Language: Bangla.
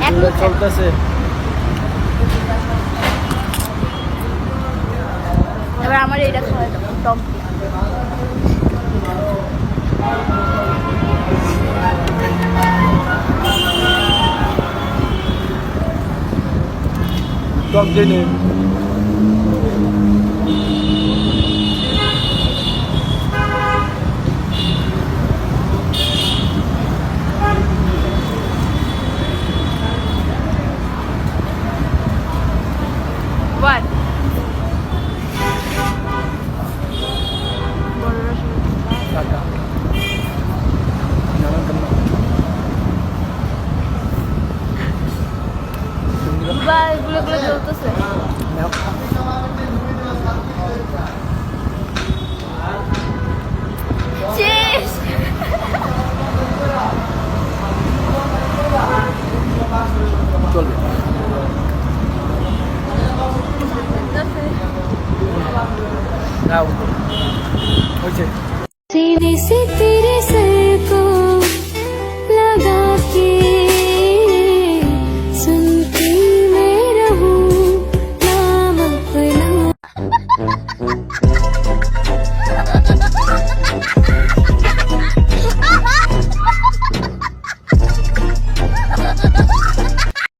এগুলো চলতেছে। এবার আমার এটা খাওয়া টক টক দিয়ে নিন। What? টাটা। নানান কেমন? বা এগুলো চলতেছে নাও। শেষ চলবে। নাও। হয়েছে। सीने से तेरे सर